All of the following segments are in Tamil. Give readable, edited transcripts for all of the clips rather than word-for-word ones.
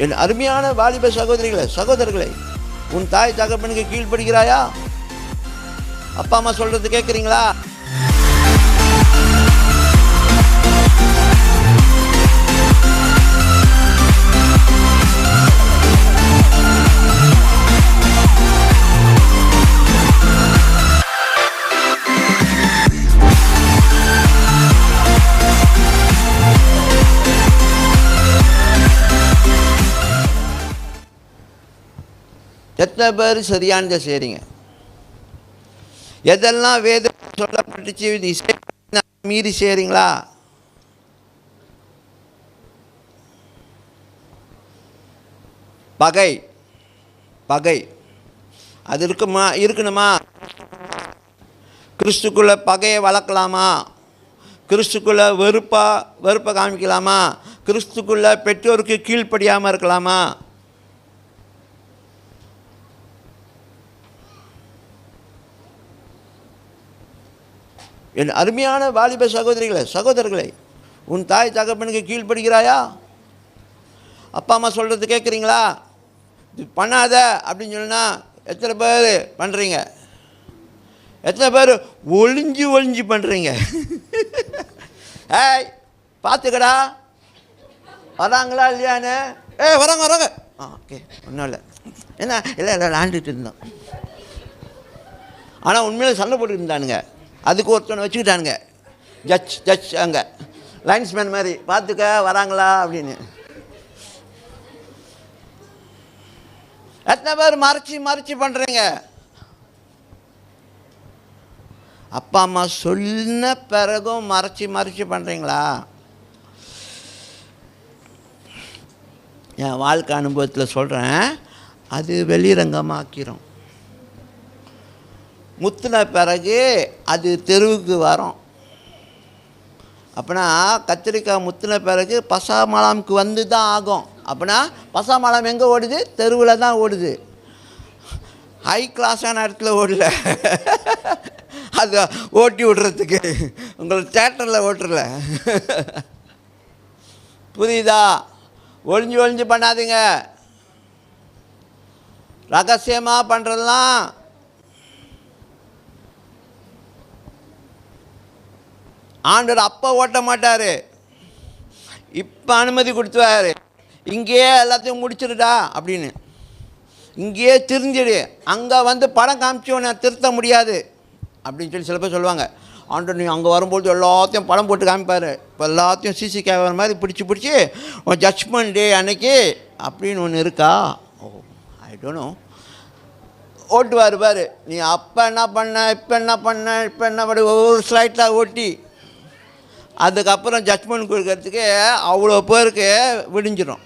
என் அருமையான வாலிப சகோதரிகளே, சகோதரர்களே, உன் தாய் தகப்பனுக்கு கீழ்ப்படுகிறாயா? அப்பா அம்மா சொல்கிறது கேட்குறீங்களா? எத்தனை பேர் சரியானதை செய்கிறீங்க? எதெல்லாம் வேதம் சொல்லப்பட்டுச்சு மீறி செய்கிறீங்களா? பகை பகை அது இருக்கணுமா? கிறிஸ்துக்குள்ளே பகையை வளர்க்கலாமா? கிறிஸ்துக்குள்ளே வெறுப்பை காமிக்கலாமா? கிறிஸ்துக்குள்ளே பெற்றோருக்கு கீழ்ப்படியாமல் இருக்கலாமா? என் அருமையான வாலிப சகோதரிகளே, சகோதரர்களே, உன் தாய் தகப்பனுக்கு கீழ்ப்படுகிறாயா? அப்பா அம்மா சொல்கிறது கேட்குறீங்களா? இது பண்ணாத அப்படின்னு சொன்னால் எத்தனை பேர் பண்ணுறீங்க? எத்தனை பேர் ஒளிஞ்சு பண்ணுறீங்க? ஏய் பார்த்துக்கடா, வராங்களா இல்லையான்னு. வராங்க. ஓகே, ஒன்றும் இல்லை, என்ன இல்லை விளாண்டுட்டு இருந்தோம். ஆனால் உண்மையில சண்டை போட்டு இருந்தானுங்க. அதுக்கு ஒருத்தனை வச்சுக்கிட்டானுங்க, ஜட்ஜ் அங்கே லைன்ஸ்மேன் மாதிரி, பார்த்துக்க வராங்களா அப்படின்னு. எத்தனை பேர் மறைச்சி பண்ணுறீங்க? அப்பா அம்மா சொன்ன பிறகும் மறைச்சி பண்ணுறீங்களா? என் வாழ்க்கை அனுபவத்தில் சொல்கிறேன், அது வெளிரங்கமாக்கிறோம். முத்தின பிறகு அது தெருவுக்கு வரும். அப்படின்னா கத்திரிக்காய் முத்தின பிறகு பசாமலாமுக்கு வந்து தான் ஆகும். அப்படின்னா பசாமலாம் எங்கே ஓடுது? தெருவில் தான் ஓடுது. ஹை கிளாஸான இடத்துல ஓடல, அது ஓட்டி விடுறதுக்கு உங்களுக்கு தேட்டரில் ஓட்டுறல. புரியுதா? ஒளிஞ்சு பண்ணாதீங்க. ரகசியமாக பண்ணுறதுலாம் ஆண்டவர் அப்போ ஓட்ட மாட்டார், இப்போ அனுமதி கொடுத்துவார். இங்கேயே எல்லாத்தையும் முடிச்சிடுடா அப்படின்னு, இங்கேயே திருந்திடு, அங்கே வந்து படம் காமிச்சு உன்னை திருத்த முடியாது அப்படின்னு சொல்லி சில பேர் சொல்லுவாங்க. ஆண்டவர் நீ அங்கே வரும்போது எல்லாத்தையும் படம் போட்டு காமிப்பார். இப்போ எல்லாத்தையும் சிசி கேமரா மாதிரி பிடிச்சி ஜட்ஜ்மெண்ட் டே அன்னைக்கு அப்படின்னு ஒன்று இருக்கா? ஓ, ஐ டோன்ட் நோ. ஓட்டுவார் பாரு, நீ அப்போ என்ன பண்ண, இப்போ என்ன பண்ண ஒவ்வொரு ஸ்லைட்டில் ஓட்டி அதுக்கப்புறம் ஜட்ஜ்மெண்ட் கொடுக்கறதுக்கு அவ்வளோ பேருக்கு விடிஞ்சிடும்.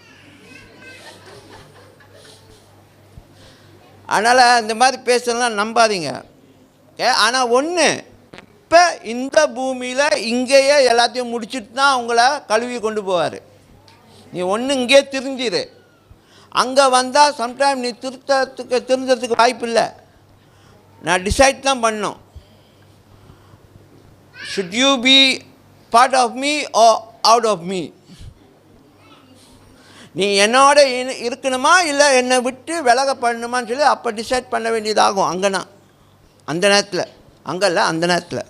அதனால் இந்த மாதிரி பேசலாம் நம்பாதீங்க. ஆனால் ஒன்று, இப்போ இந்த பூமியில் இங்கேயே எல்லாத்தையும் முடிச்சுட்டு தான் உங்களை கழுவி கொண்டு போவார். நீ ஒன்று இங்கேயே திருந்திரு. அங்கே வந்தால் சம்டைம் நீ திருந்தறதுக்கு வாய்ப்பு இல்லை. நான் டிசைட் தான் பண்ணோம், should you be part of me or out of me? நீ என்னோட இருக்கணுமா இல்லை என்னை விட்டு விலக பண்ணணுமான்னு சொல்லி அப்போ டிசைட் பண்ண வேண்டியதாகும். அங்கேனா அந்த நேரத்தில், அங்கே இல்லை அந்த நேரத்தில்.